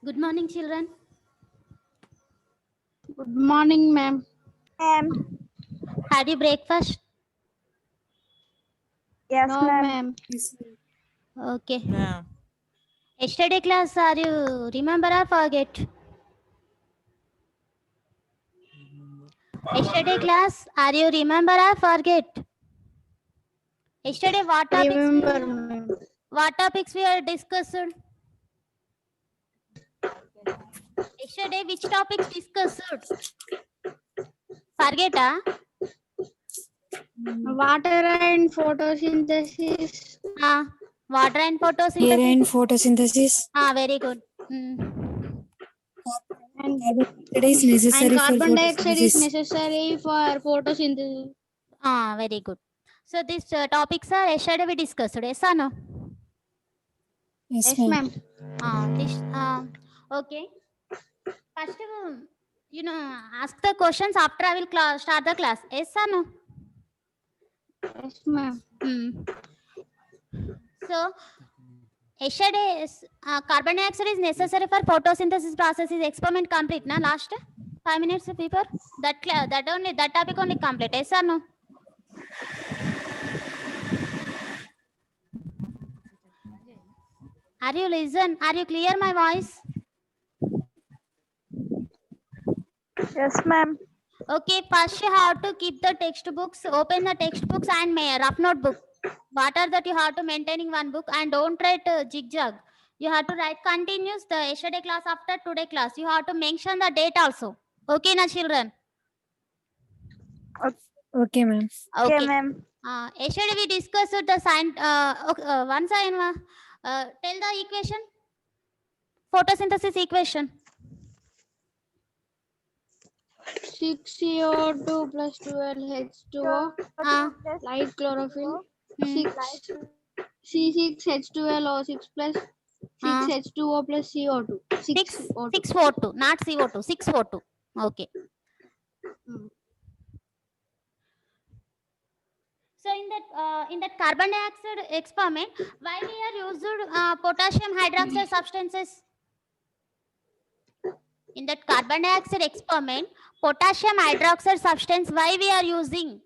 Good morning, children. Good morning, ma'am. Had you breakfast? Yes, No, ma'am. ma'am. Okay. Ma'am. Yesterday class, are you remember or forget? Yesterday class, are you remember or forget? Yesterday what topics? Remember, ma'am. What topics we are discussed? Yesterday which topics discussed? Forget, ah? Water and photosynthesis. Water and Air photosynthesis. and photosynthesis. Very good. And, Carbon dioxide is necessary and for carbon dioxide is photosynthesis. necessary for photosynthesis. Very good. So these topics are yesterday we discussed. Yes or no? Yes, Yes, ma'am. ma'am. Okay. First, ask the questions after I will start the class. Yes or no? Yes, ma'am. So, yesterday, carbon dioxide is necessary for photosynthesis process. Is experiment complete? Na last 5 minutes before that topic only complete. Yes or no? Are you listen? Are you clear my voice? Yes, ma'am. Okay, first you have to keep the textbooks, open the textbooks and rough notebook. What are that you have to maintain in one book and don't write zigzag. You have to write continuous the yesterday class after today class. You have to mention the date also. Okay, na children? Okay, ma'am. Okay, Okay. ma'am. Yesterday we discussed the sign. Once I tell the equation. Photosynthesis equation. 6CO2 plus 12H2O. Light chlorophyll. 6 C6H12O6 plus 6H2O plus CO2. 642, not CO2. 642. Okay. So in that carbon dioxide experiment, why we are used potassium hydroxide substances? In that carbon dioxide experiment, potassium hydroxide substance, why we are using?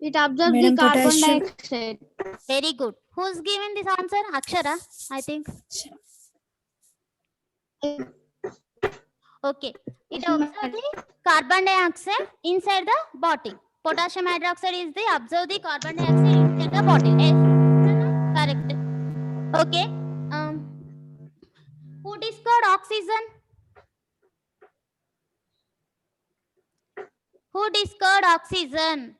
It absorbs Madam, the carbon potassium. dioxide. Very good. Who's given this answer? Akshara, I think. Okay. It absorbs the carbon dioxide inside the bottle. Potassium hydroxide is the absorb the carbon dioxide inside the bottle. Correct. Okay. Who discovered oxygen? Who discovered oxygen?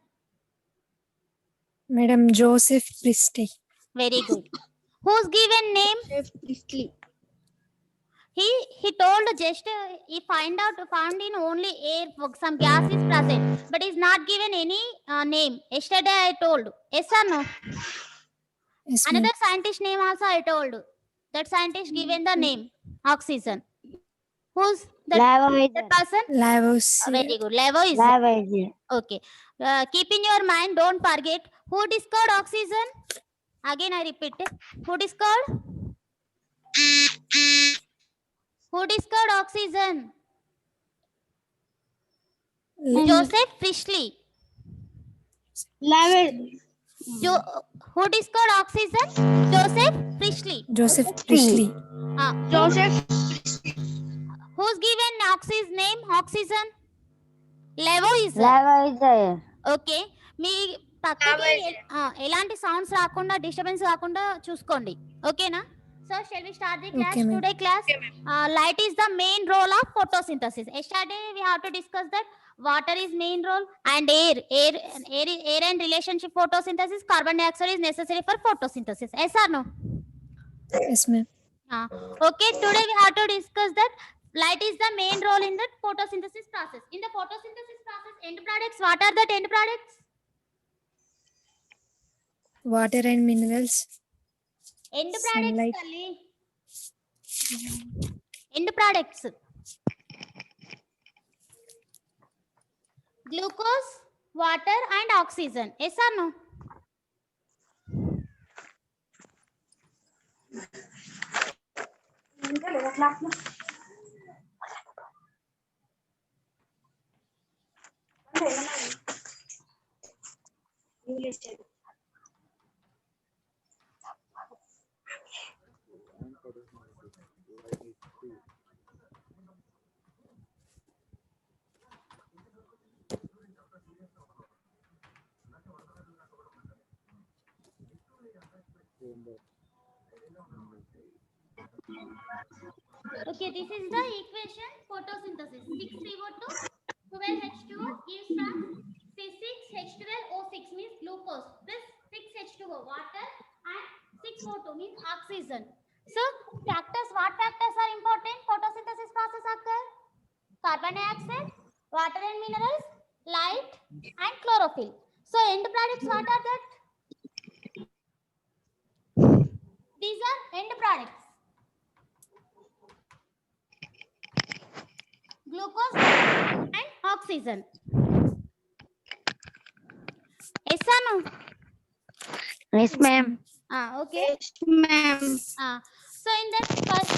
Madam Joseph Priestley. Very good. Whose given name? Priestley. He told just he found in only air some gas is present, but is not given any name. Yesterday I told. Yes or no? Yes, ma'am. Another scientist name also I told. That scientist given the name oxygen. Who's that person? Lavoisier. Very good. Lavoisier. Okay. Keep in your mind. Don't forget who discovered oxygen. Again I repeat. Who discovered? Who discovered oxygen? Joseph Priestley. Who discovered oxygen? Joseph Priestley. Joseph Priestley. Joseph. Who's given oxygen name? Oxygen. Lavoisier. Okay మీ పక్కకి ఎలాంటి sounds రాకుండా disturbance రాకుండా చూసుకోండి ఓకేనా so shall we start the class Okay, ma'am. Today class light is the main role of photosynthesis. Yesterday we have to discuss that water is main role and air and relationship photosynthesis. Carbon dioxide is necessary for photosynthesis. Yes or no? Yes, ma'am. Okay, today we have to discuss that light is the main role in the photosynthesis process. In the photosynthesis process, end products, what are the end products? Water and minerals. End products, Sunlight. Kalli. End products. Glucose, water and oxygen. Yes or no? Okay, this is the equation photosynthesis. 6CO2, 12H2O gives from C6H12O6 means glucose plus 6H2O water and 6O2 means oxygen. So factors, what factors are important? Photosynthesis process occur. Carbon dioxide, water and minerals, light and chlorophyll. So end products, what are that? These are end products. Glucose and oxygen. Yes or no? Yes, ma'am. Okay. Yes, ma'am. So in that first,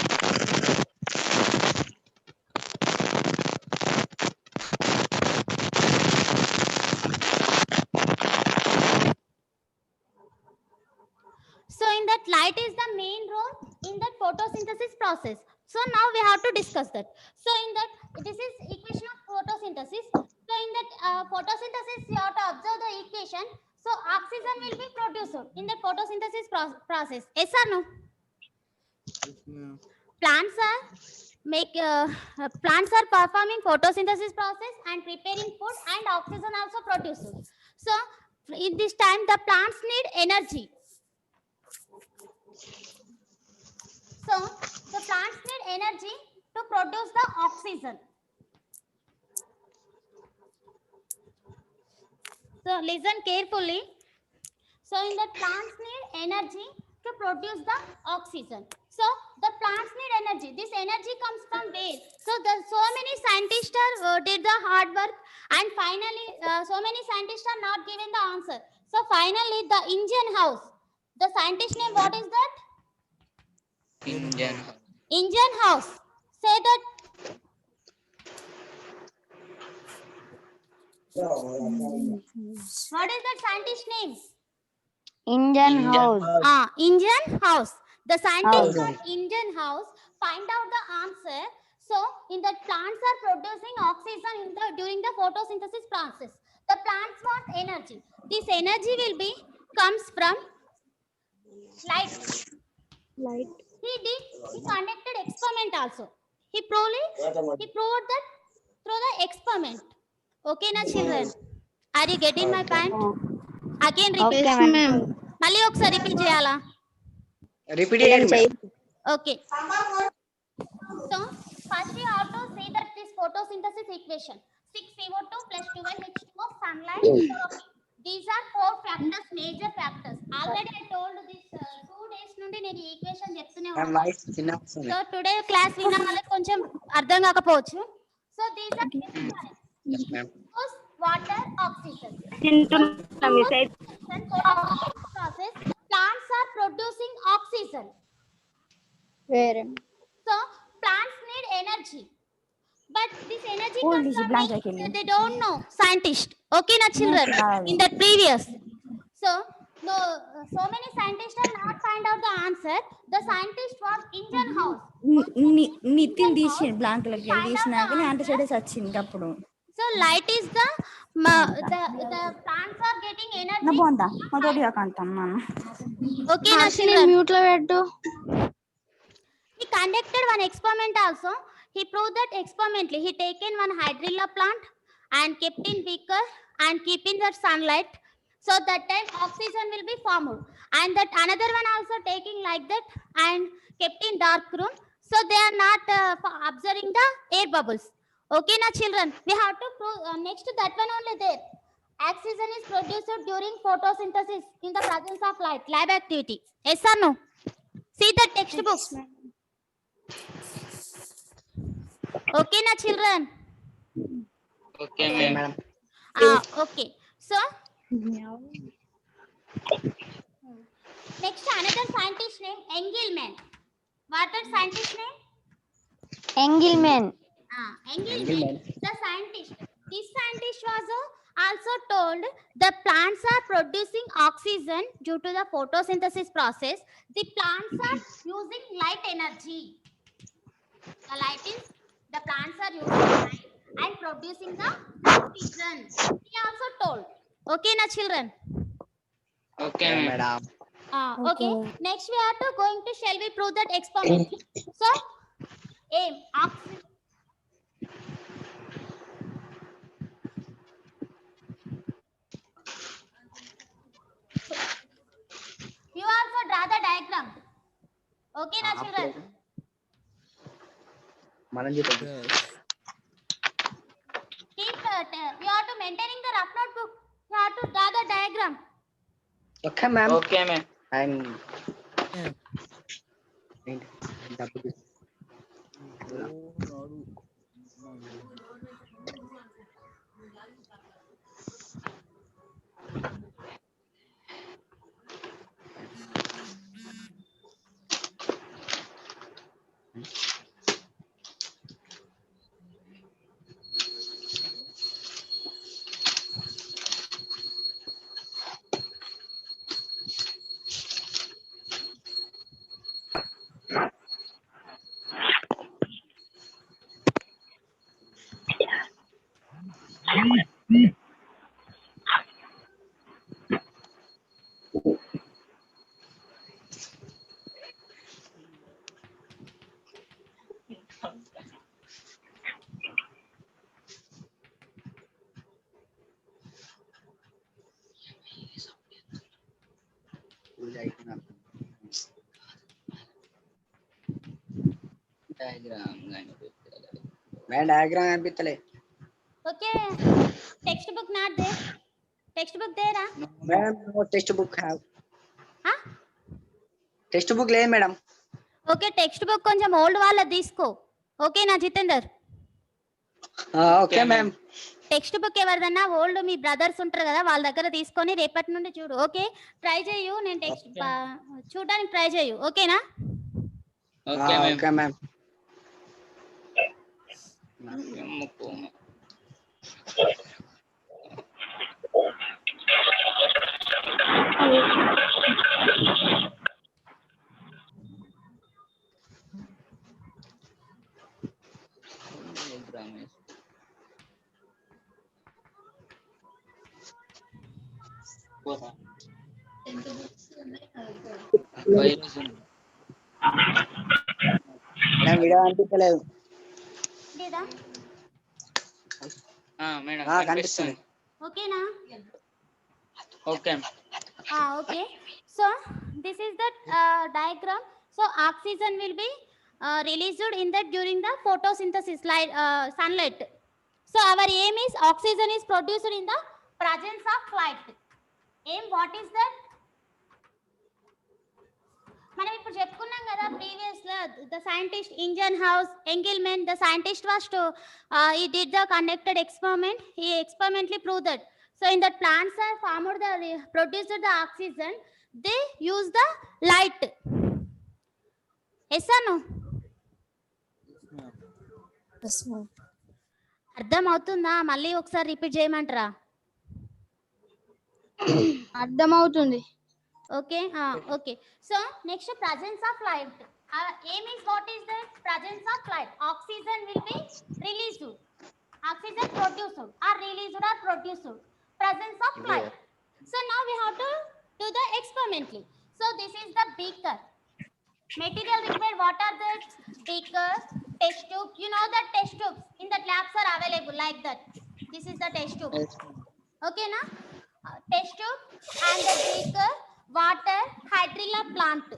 so in that light is the main role in that photosynthesis process. So now we have to discuss that. So in that, this is equation of photosynthesis. So in that photosynthesis, you have to observe the equation. So oxygen will be produced in the photosynthesis process. Yes or no? Plants are performing photosynthesis process and preparing food, and oxygen also produced. So in this time the plants need energy. So the plants need energy to produce the oxygen. So listen carefully. So in the plants need energy to produce the oxygen. So the plants need energy. This energy comes from where? So so many scientists did the hard work, and finally so many scientists are not given the answer. So finally the engine house. The scientist name, what is that? Engine house. Say that. What is that scientist name? Indian house. Engine house. The scientists at engine house find out the answer. So in that plants are producing oxygen during the photosynthesis process. The plants want energy. This energy will be comes from light. He conducted experiment also. He proved that through the experiment. Okay na children? Are you getting my point? Again repeat. Yes, ma'am. మళ్ళీ ఒకసారి repeat చేయాలా? Repeat చేయండి. Okay. So first we have to see that this photosynthesis equation 6CO2 plus 12H2O sunlight chlorophyll. These are four factors, major factors. Already I told this 2 days నుండి నేను ఈ equation చెప్తూనే నా ఉన్నాను. వాయిస్ చిన్నగా వస్తుంది. సో టుడే క్లాస్ విన్న వాళ్ళకి కొంచెం అర్థం కాకపోవచ్చు. So these are Yes, ma'am. water, oxygen. Photosynthesis Process, plants are producing oxygen. Where? So plants need energy, but this energy Oh, comes this is from blank where? actually. They don't know. Scientists. Okay, na children. Yes, In the previous. So no, so many scientists are not find out the answer. The scientist was engine house. Nitin తీసి blank లకి తీసినాక అంటే చెడేసి వచ్చింది అప్పుడు. So light is the plants are getting నా energy. బాగుందా మొదటి అంటాం మనం. Okay, na Harshini, children. mute lo పెట్టు. He conducted one experiment also. He proved that experimentally. He taken one hydrilla plant and kept in beaker and keep in the sunlight. So that time oxygen will be formed. And that another one also taking like that and kept in dark room. So they are not observing the air bubbles. Okay, na children. We have to prove next to that one only there. Oxygen is produced during photosynthesis in the presence of light. Lab activity. Yes or no? See the textbook. Okay, na children. Okay, madam. Okay. So next another scientist name Engelmann. What that scientist name? Engelmann. Engelmann, the scientist. This scientist was also told the plants are producing oxygen due to the photosynthesis process. The plants are using light energy. The plants are using light and producing the oxygen. He also told. Okay, na children. Okay, madam. Okay. Next we are going to shall we prove that experiment. So, aim oxygen. You also draw the diagram. Okay, na children. Keep you have to maintaining the rough notebook. You have to draw the diagram. Okay, ma'am. Okay, ma'am. I'm. Diagram కనిపిస్తలే. Okay. Textbook not there. Textbook there, huh? Madam textbook Huh? Textbook లేదు madam. Okay, textbook కొంచెం old వాళ్ళ తీసుకో. Okay నా Jitender. Okay ma'am. Textbook ఎవరిదన్నా old మీ brothers ఉంటారు కదా వాళ్ళ దగ్గర తీసుకొని రేపటి నుండి చూడు. ఓకే ట్రై చేయు. నేను టెక్స్ట్ చూడడానికి ట్రై చేయు. ఓకేనా? Okay ma'am. మేడం వీడియో కనిపించలేదు. లేదా? మేడం కనిపిస్తుంది. ఓకేనా? Okay. Okay. So this is the diagram. So oxygen will be released in that during the photosynthesis, light, sunlight. So our aim is oxygen is produced in the presence of light. Aim, what is that? మనం ఇప్పుడు చెప్పుకున్నాం కదా previous లో the scientist Ingenhousz Engelmann the scientist was to he did the conducted experiment. He experimentally proved that. So in that plants are formed the produced the oxygen, they use the light. Yes or no? Yes, ma'am. అర్థం అవుతుందా? మళ్ళీ ఒకసారి repeat చేయమంటారా? అర్థమవుతుంది. Okay. Okay. So next, presence of light. Our aim is what is the presence of light. Oxygen will be released. Oxygen produced or released or produced. Presence of light. So now we have to do the experimentally. So this is the beaker. Material required. What are the beaker, test tube? You know that test tubes in the labs are available like that. This is the test tube. Okay, na? Test tube and the beaker, water, hydrilla plant,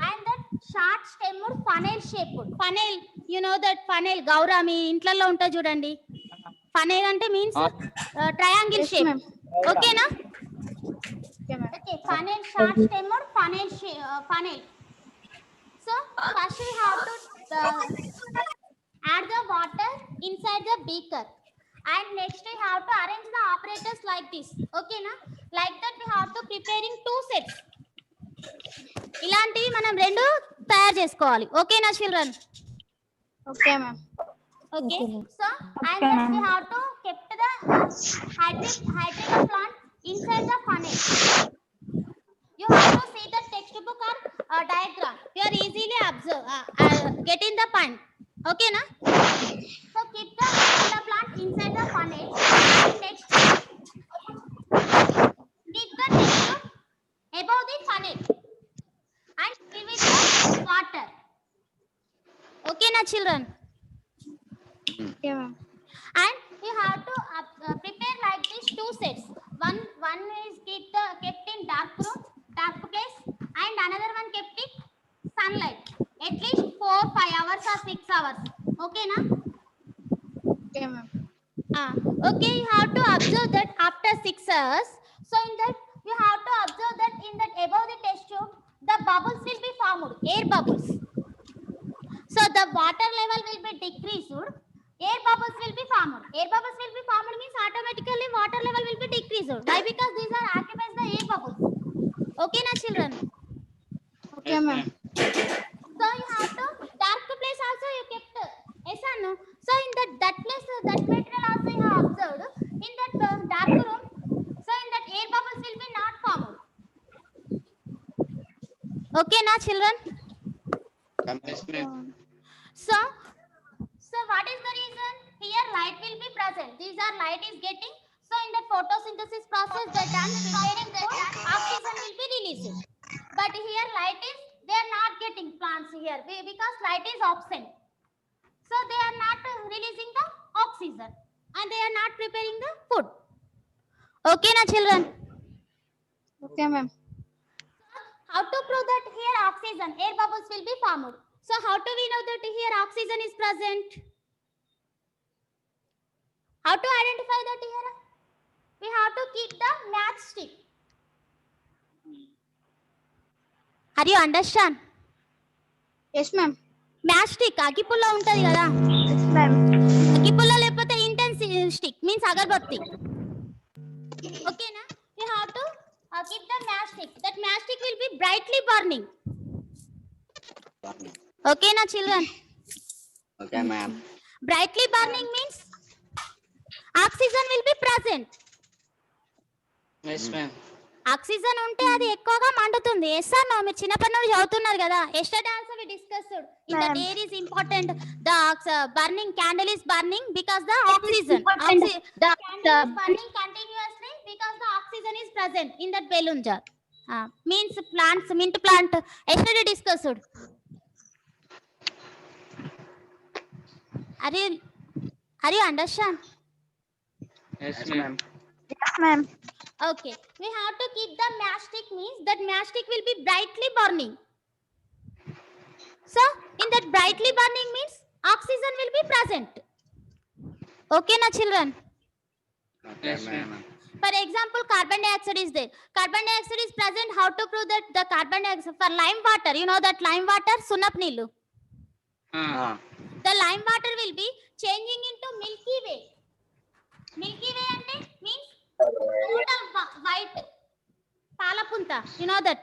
and that short stemmed funnel shaped. Funnel, you know that funnel. Gaura మీ ఇంట్లలో ఉంటా చూడండి. Funnel అంటే means triangle Yes, shape. ma'am. Okay, na? Okay, ma'am. Okay, funnel, short stemmed funnel funnel. So first we have to add the water inside the beaker. And next we have to arrange the operators like this. Okay na? Like that we have to preparing 2 sets. ఇలాంటివి మనం రెండు తయారు చేసుకోవాలి. ఓకేనా children? Okay, ma'am. Okay. Okay, ma'am. So and then we have to keep the hydrical plant inside the funnel. You have to see the textbook or diagram. You are easily getting the point. Okay, na? So keep the hydrical plant inside the funnel and next keep the textbook above the funnel and fill with the water. Okay, na children? Okay, ma'am. And you have to prepare like these two sets. One is kept in dark room, dark place, and another one kept in sunlight. At least 4-5 hours or 6 hours. Okay, na? Okay, ma'am. Okay, you have to observe that after 6 hours. So in that you have to observe that in that above the test tube, the bubbles will be formed, air bubbles. So the water level will be decreased. Air bubbles will be formed. Air bubbles will be formed means automatically water level will be decreased. Why? Because these are occupies the air bubbles. Okay, na children? Okay, ma'am. So you have to dark place also you kept. Yes or no? So in that place that material also you have observed in that dark room. So in that air bubbles will be not formed. Okay, na children? Yes, ma'am. So what is the reason? Here light will be present. These are light is getting. So in the photosynthesis process, they done preparing food, oxygen will be released. But here light is, they are not getting plants here because light is absent. So they are not releasing the oxygen and they are not preparing the food. Okay, na children? Okay, ma'am. How to prove that here oxygen, air bubbles will be formed? So how do we know that here oxygen is present? How to identify that here? We have to keep the matchstick. Are you understand? Yes, ma'am. Matchstick అగ్గిపుల్ల ఉంటది కదా, Yes, ma'am. అగ్గిపుల్ల లేకపోతే intense stick means అగరబత్తి. ఓకేనా? You have to keep the matchstick. That matchstick will be brightly burning. Okay na children? Okay, ma'am. Brightly burning means oxygen will be present. Yes, ma'am. Oxygen ఉంటే అది ఎక్కువగా మండుతుంది. Yes or no? మీరు చిన్నప్పటి నుండి చదువుతున్నారు కదా. Yesterday also we discussed in that air is important. The burning candle is burning because the oxygen burning continuously because the oxygen is present in that balloon jar. Means plants, mint plant, yesterday discussed. Are you understand? Yes, ma'am. Yes, ma'am. Okay, we have to keep the matchstick means that matchstick will be brightly burning. So in that brightly burning means oxygen will be present. Okay na children? Okay, Yes, ma'am. For example, carbon dioxide is there. Carbon dioxide is present. How to prove that the carbon dioxide? For lime water, you know that lime water, sunap neelu. The lime water will be changing into Milky Way. Milky Way ante means total white. Palapunta, you know that.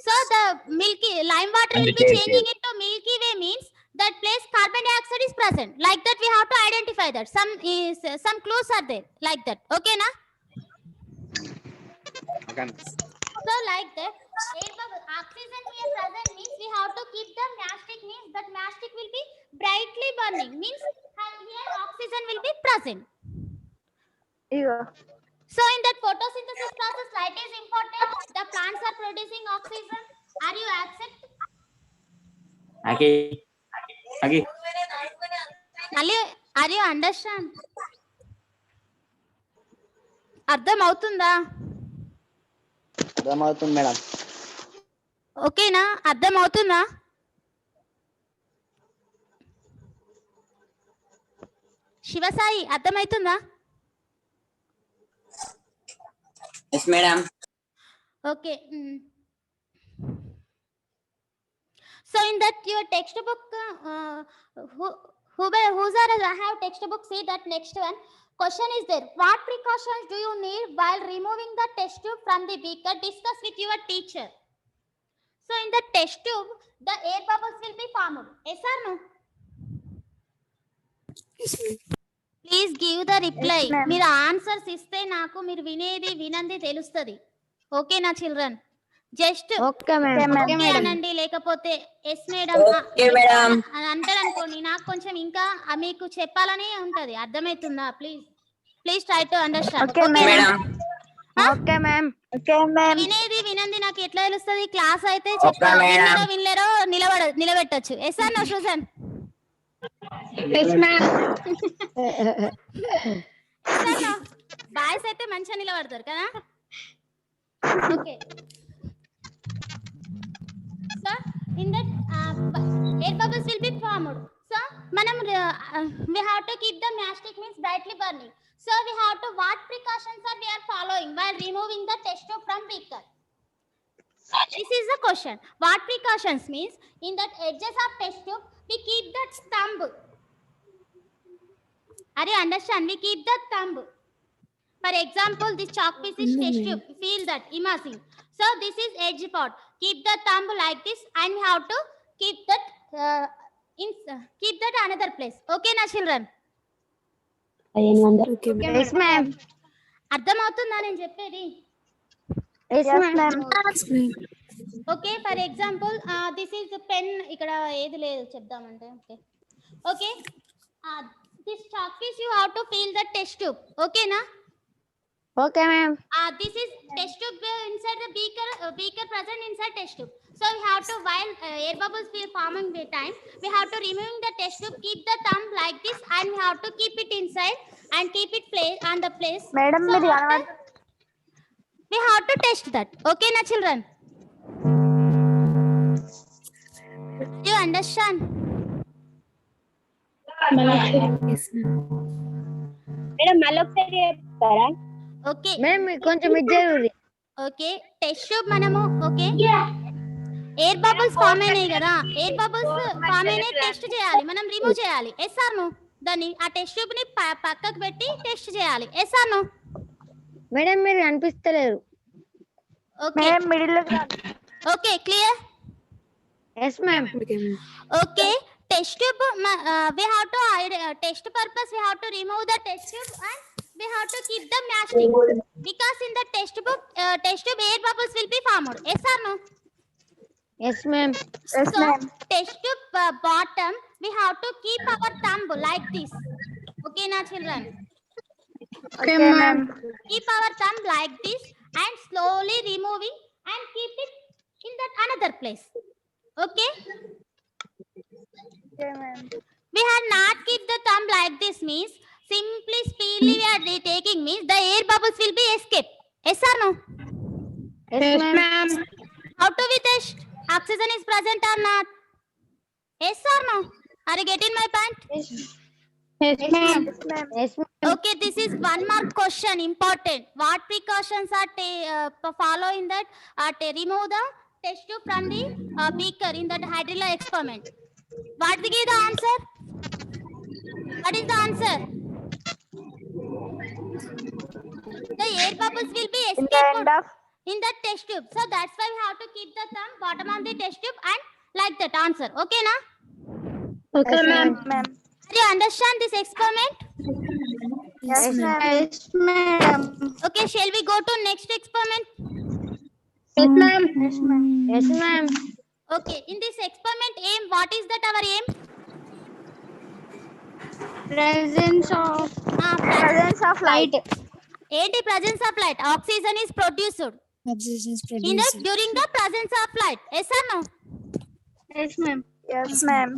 So the milky lime water will be changing into Milky Way means that place carbon dioxide is present. Like that we have to identify that. Some clues are there like that. Okay na? Okay. So like that air bubble oxygen here present means we have to keep the matchstick means that matchstick will be brightly burning means here oxygen will be present. So in that photosynthesis process light is important. The plants are producing oxygen. Are you accept? Are you understand? అర్థం అవుతుందా? అర్థమవుతుంది madam. ఓకేనా? అర్థం అవుతుందా? శివసాయి అర్థమవుతుందా? Yes, madam. Okay. So in that your textbook, who's I have textbook. See that next one. Question is there. What precautions do you need while removing the test tube from the beaker? Discuss with your teacher. So in the test tube, the air bubbles will be formed. Yes or no? Please give the reply. Yes, ma'am. మీరు answers ఇస్తే నాకు మీరు వినేది వినంది తెలుస్తుంది. ఓకేనా children? Just Okay, ma'am. Okay అనండి, లేకపోతే yes madam Okay, madam. అని అంటారు అనుకోండి, నాకు కొంచెం ఇంకా మీకు చెప్పాలని ఉంటది. అర్థమవుతుందా? Please please try to understand. Okay, okay Madam. Okay, ma'am. Okay, ma'am. వినేది వినంది నాకు ఎట్లా తెలుస్తుంది? క్లాస్ అయితే Okay, చెప్తాను, madam. విన్నారో వినలేరో నిలబెట్టచ్చు. ఎస్ అన్న సూజన్? Yes, ma'am. బాయ్స్ అయితే మంచిగా నిలబడతారు కదా. Okay, so in that air bubbles will be formed. So manam we have to keep the matchstick means brightly burning. So we have to, what precautions are we are following while removing the test tube from beaker? This is the question. What precautions means in that edges of test tube we keep that thumb. Are you understand? We keep the thumb. For example, this chalk piece is test tube. Feel that, imagine. So this is edge part. Keep the thumb like this, and we have to keep that keep that another place. Okay, na children? Okay, ma'am. Yes, ma'am. అర్థమవుతుందా నేను చెప్పేది? Yes, ma'am. Yes, ma'am. Okay, for example this is pen. ఇక్కడ ఏది లేదు చెప్దామంటే. Okay okay, this chalk piece you have to feel the test tube. ఓకేనా? Okay, ma'am. This is test tube inside the beaker present inside test tube. So we have to, while air bubbles will forming the time, we have to removing the test tube, keep the thumb like this, and we have to keep it inside and keep it on the place. Madam, So మీరు after, we have to test that. Okay na children? Do you understand? Yes, ma'am. Madam మళ్ళీ ఒకసారి చెప్తారా? Okay. Madam కొంచెం ఇచ్చేది. Okay, test tube మనము, okay, air bubbles form అయినాయి కదా, air bubbles form అయినాయి, టెస్ట్ చేయాలి, మనం రిమూవ్ చేయాలి. Yes or no? దాన్ని ఆ టెస్ట్ ట్యూబ్ ని పక్కకు పెట్టి టెస్ట్ చేయాలి. Yes or no? మేడం మీరు కనిపిస్తలేరు. Okay okay, clear? Yes, ma'am. Okay, ma'am. Okay, test tube, we have to test purpose, we have to remove the test tube and we have to keep the matchstick, because in the test tube air bubbles will be formed. Yes or no? Yes, ma'am. So test tube bottom we have to keep our thumb like this. Okay na children? Okay, ma'am. Keep our thumb like this and slowly removing and keep it in that another place. Okay? Okay, ma'am. We have not keep the thumb like this means simply speedily we are taking means the air bubbles will be escape. Yes or no? Yes, ma'am. How to we test? Oxygen is present or not? Yes or no? Are you getting my point? Yes, ma'am. Yes, ma'am. Okay, this is one mark question, important. What precautions are follow in that? Remove the test tube from the beaker in that hydrilla experiment. What will be the answer? What is the answer? The air bubbles will be escaped in that test tube. So that's why we have to keep the thumb bottom of the test tube and like that answer. Okay, na? Okay, ma'am. Do you understand this experiment? Yes, ma'am. Yes, ma'am. Okay, shall we go to next experiment? Yes, ma'am. Yes, ma'am. Yes, ma'am. Okay, in this experiment aim, what is that our aim? Presence of light. ఏంటి presence of light? Oxygen is produced Oxygen is in the, produced. during the presence of light. Yes or no? Yes, ma'am. Yes, ma'am.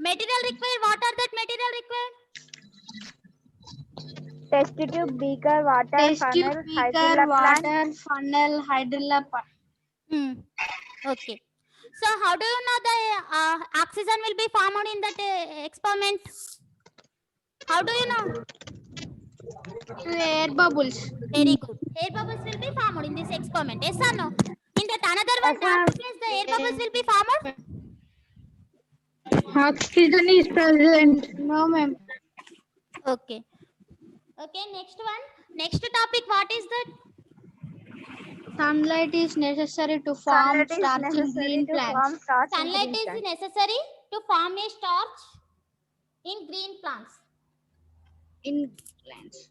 Material required. What are that material required? Test tube, beaker, water, funnel, hydrilla plant. Okay. So how do you know the oxygen will be formed in that experiment? How do you know? Air bubbles. Very good. Air bubbles will be formed in this experiment. Yes or no? In that another one, Yes, ma'am. the air bubbles will be formed. Oxygen is present. No, ma'am. Okay. Okay. Next one. Next topic. What is that? Sunlight is necessary to form starch in green plants. Sunlight is necessary to form a starch in green plants. In plants.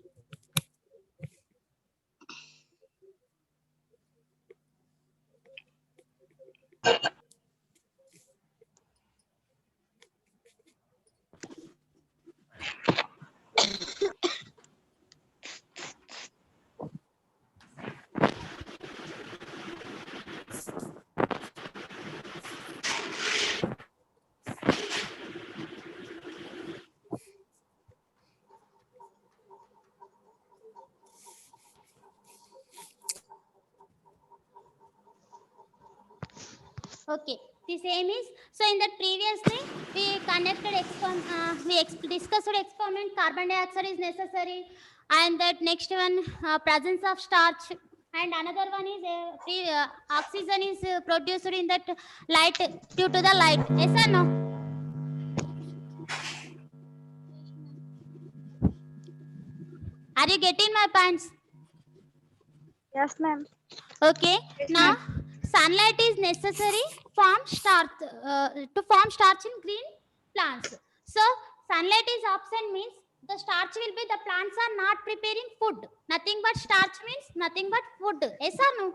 Okay, the same is, so in that previously we conducted discussed experiment, carbon dioxide is necessary, and that next one, presence of starch, and another one is oxygen is produced in that light due to the light. Yes or no? Are you getting my points? Yes, ma'am. Okay, now sunlight is necessary to form starch in green plants. So sunlight is absent means the starch will be, the plants are not preparing food. Nothing but starch means nothing but food. Yes or no?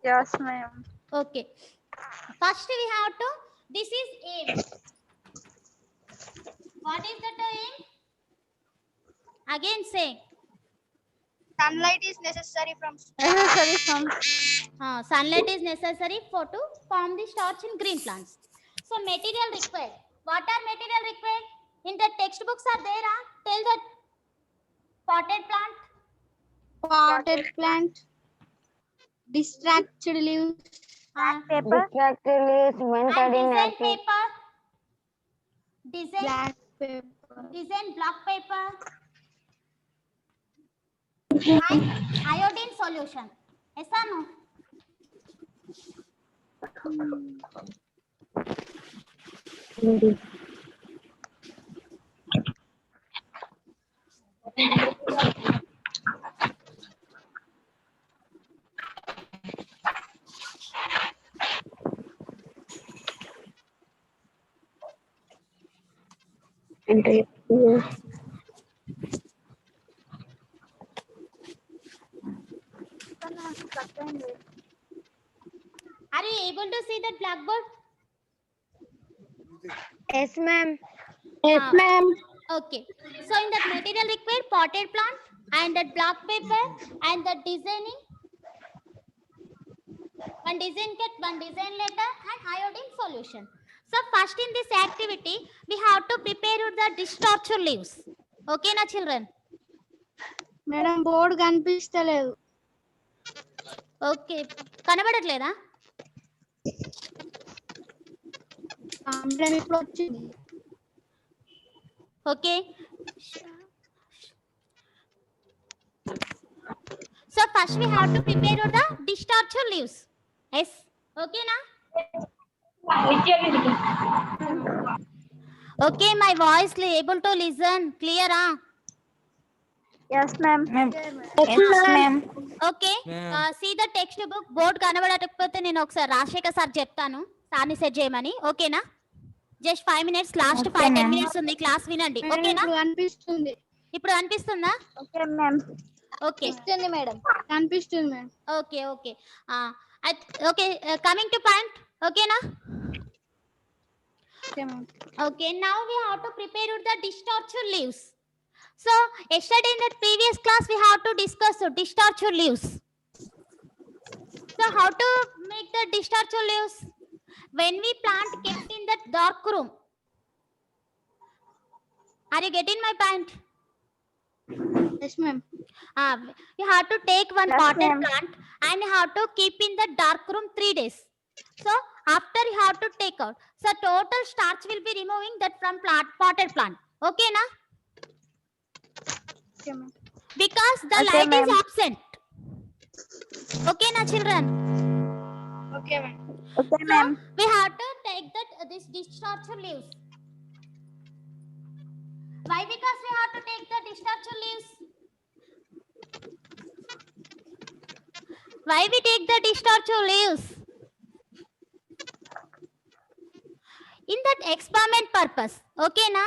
Yes, ma'am. Okay. First we have to, this is aim. What is that aim? Again say. Sunlight is necessary from Sunlight is necessary to form the starch in green plants. So material required. What are material required? In the textbooks are there. Tell that potted potted plant, distracted leaves, plant, paper, and design paper, design black paper. black paper, and iodine solution. Yes or no? Are you able to see that blackboard? Yes, ma'am. Yes, ma'am. Okay. So in that material required, potted plant and that black paper and the designing, one design kit, one design letter, and iodine solution. So first in this activity, we have to prepare the distorture leaves. Okay, na children? Madam board కనిపిస్తలేదు. Okay, కనబడట్లేదా? Madam ఇప్పుడు వచ్చింది. Okay. So first we have to prepare the distorture leaves. Yes. Okay, na? Okay, my voice able to listen clear, Yes, ma'am. Yes, ma'am. Okay, see the textbook. Board కనబడకపోతే నేను ఒకసారి Rajashekar sir చెప్తాను, సార్ని set చేయమని. ఓకేనా? Just 5 minutes, last 5-10 minutes ఉంది, class వినండి. ఓకేనా? కనిపిస్తుంది. ఇప్పుడు అనిపిస్తుందా? Okay ma'am. ఓకే, కనిపిస్తుంది మేడం. కనిపిస్తుంది madam. Okay okay okay, coming to point. ఓకేనా? Okay ma'am. Okay, now we have to prepare the distorture leaves. So yesterday in that previous class we have to discuss distorture leaves. So how to make the distorture leaves? When we plant kept in that dark room. Are you getting my point? Yes, ma'am. You have to take one Yes, potted ma'am. plant and you have to keep in the dark room 3 days. So after you have to take out. So total starch will be removing that from potted plant. Okay, na? Okay, ma'am. Because the Okay, light is ma'am. absent. Okay, na children? Okay, ma'am. Okay, ma'am. So we have to take that this distorture leaves. Why? Because we have to take the distorture leaves. Why we take the discharge leaves? In that experiment purpose. Okay, na?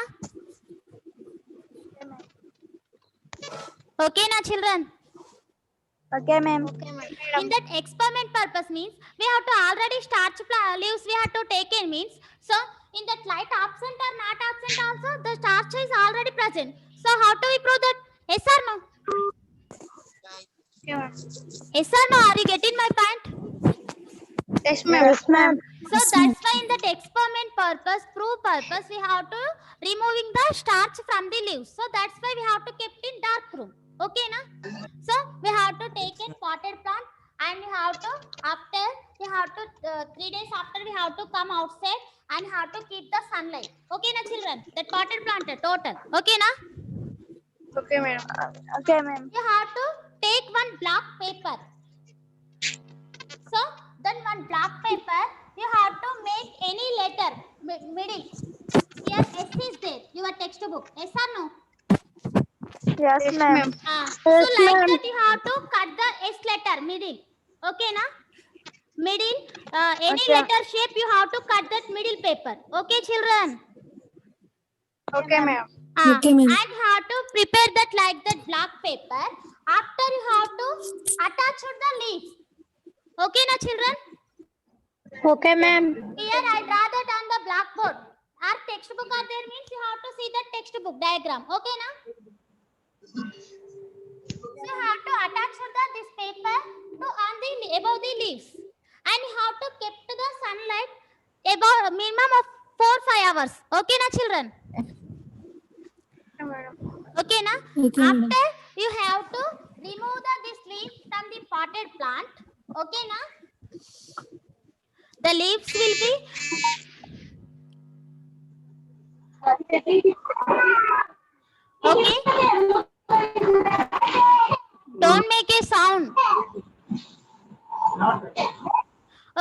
Okay, na, children? Okay, ma'am. In that experiment purpose means we have to already starch leaves we have to take in means, so in that light absent or not absent also the starch is already present. So how do we prove that? Yes or no? Yes or no? Are you getting my point? Yes, ma'am. So that's why in that experiment purpose, proof purpose, we have to removing the starch from the leaves. So that's why we have to keep in dark room. Okay, na? So we have to take in potted plant and we have to after we have to 3 days after we have to come outside and have to keep the sunlight. Okay, na children? That potted plant total. Okay, na? Okay, ma'am. Okay, ma'am. You have to take one black paper. So then one black paper you have to make any letter middle. Here S is there. Your textbook. Yes or no? Yes, ma'am. So Yes, like ma'am. that you have to cut the S letter middle. Okay, na? Middle. Any Okay. letter shape you have to cut that middle paper. Okay, children. Okay, ma'am. Okay, ma'am. And you have to prepare that like that black paper. After you have to attach the leaves. Okay, na children? Okay, ma'am. Here I draw that on the blackboard. Our textbook are there means you have to see the textbook diagram. Okay, na? So you have to attach this paper to on the above the leaves, and you have to keep to the sunlight about a minimum of 4-5 hours. Okay, na children? Okay, na? Okay, madam. After you have to remove this leaf from the potted plant. Okay, na? The leaves will be okay. Don't make a sound.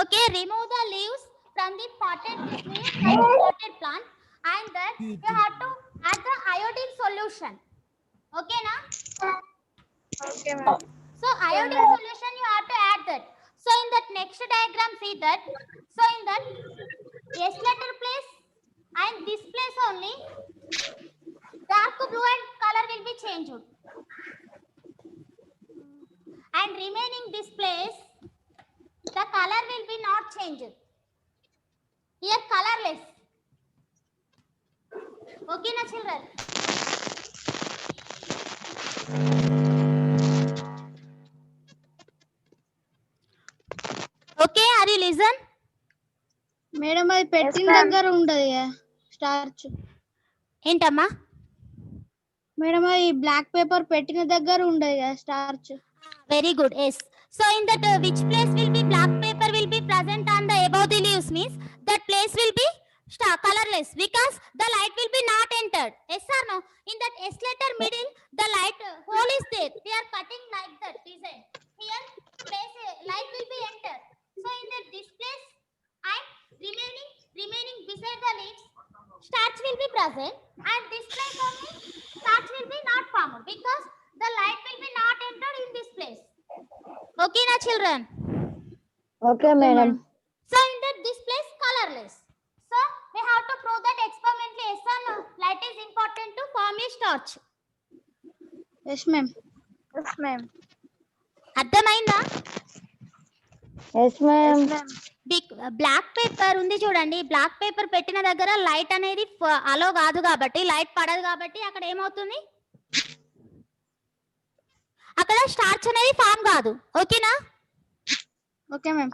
Okay, remove the leaves from the potted plant, and then you have to add the iodine solution. Okay, na? Okay, ma'am. So iodine solution you have to add that. So in that next diagram see that. So in that S letter place and this place only dark blue and color will be changed. And remaining this place the color will be not changed. Here colorless. Okay, na children? Okay, are you listen? Madam అది పెట్టిన దగ్గర ఉండదు starch. ఏంటమ్మా? Madam అది black pepper పెట్టిన దగ్గర ఉండదు కదా starch. Very good. Yes. So in that which place will be black paper will be present on the above the leaves means that place will be colorless because the light will be not entered. Yes or no? In that S letter middle the light hole is there. We are cutting like that design. Here place light will be entered. So in that this place and remaining beside the leaves starch will be present, and this place only starch will be not formed because the light will be not entered in this place. Okay, na children? Okay madam. So in that this place colorless. So we have to prove that experimentally yes or no? Light is important to form a starch. Yes ma'am. Yes ma'am. అర్థమైందా? Yes ma'am. Black paper ఉంది చూడండి. Black pepper పెట్టిన దగ్గర light అనేది అలో కాదు కాబట్టి light పడదు కాబట్టి అక్కడ ఏమవుతుంది? అక్కడ స్టార్చ్ అనేది ఫామ్ కాదు. ఓకేనా? Okay ma'am.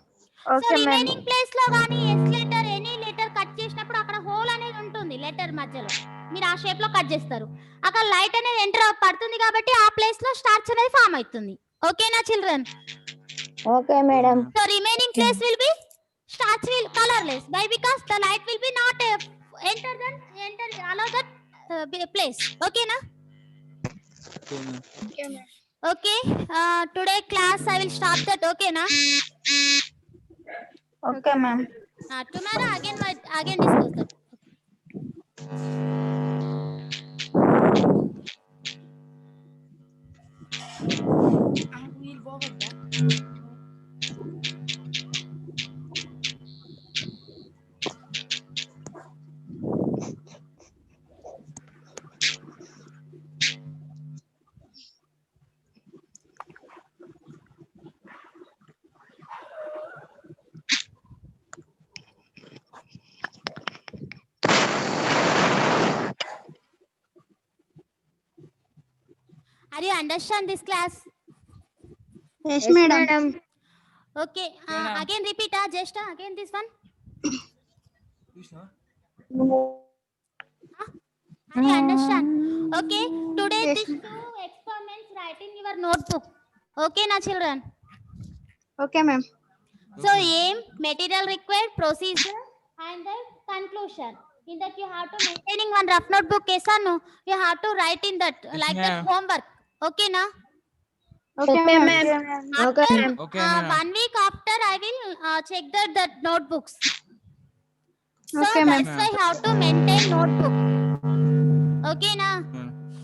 So remaining place లో గానీ S letter any letter cut చేసినప్పుడు అక్కడ హోల్ అనేది ఉంటుంది లెటర్ మధ్యలో. మీరు ఆ షేప్ లో కట్ చేస్తారు. అక్కడ లైట్ అనేది ఎంటర్ పడుతుంది కాబట్టి ఆ ప్లేస్ లో స్టార్చ్ అనేది ఫామ్ అవుతుంది. ఓకేనా children? Okay madam. So remaining place will be starch will colorless. Why? Because the light will be not enter allow that place. Okay, na? Okay ma'am. Okay. Today class I will stop that. Okay, na? Okay ma'am. Tomorrow again discuss that. వీళ్ళు పోవద్దా? Are you understand this class? Yes, madam. Okay. Again repeat. Just again this one. Are you understand? Okay. Today Yes, these two experiments write in your notebook. Okay, na children. Okay, ma'am. So aim, material required, procedure, and the conclusion. In that you have to maintaining one rough notebook. Kesa no, you have to write in that like that homework. Okay, na. Okay, ma'am. After Okay, ma'am. 1 week after, I will check the notebooks. So Okay, ma'am. that's why you have to maintain notebook. Okay, na.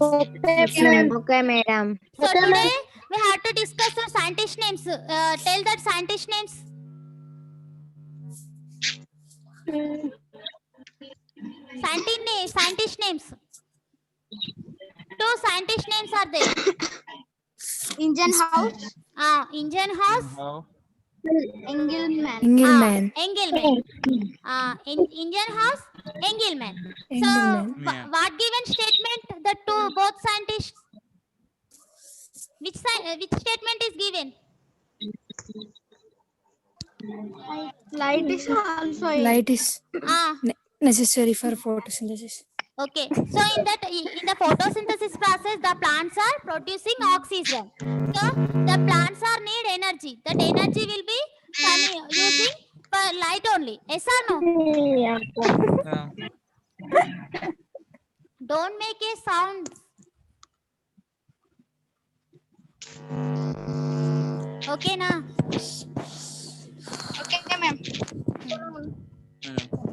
Okay, ma'am. Okay, madam. So today we have to discuss the scientist names. Tell that scientist names. Scientist names. Two scientist names are there. Engine house. Engine house. How? Engelman. Engelman. Engelman. Engine house. Engelman. So Engelman. Yeah. what given statement the two both scientists? Which statement is given? Light is also a Light is Ah, necessary for photosynthesis. okay. So in the photosynthesis process, the plants are producing oxygen. So the plants are need energy. That energy will be using for light only. Yes or no? Yeah. Don't make a sound. Okay, na. Okay, ma'am. Mm.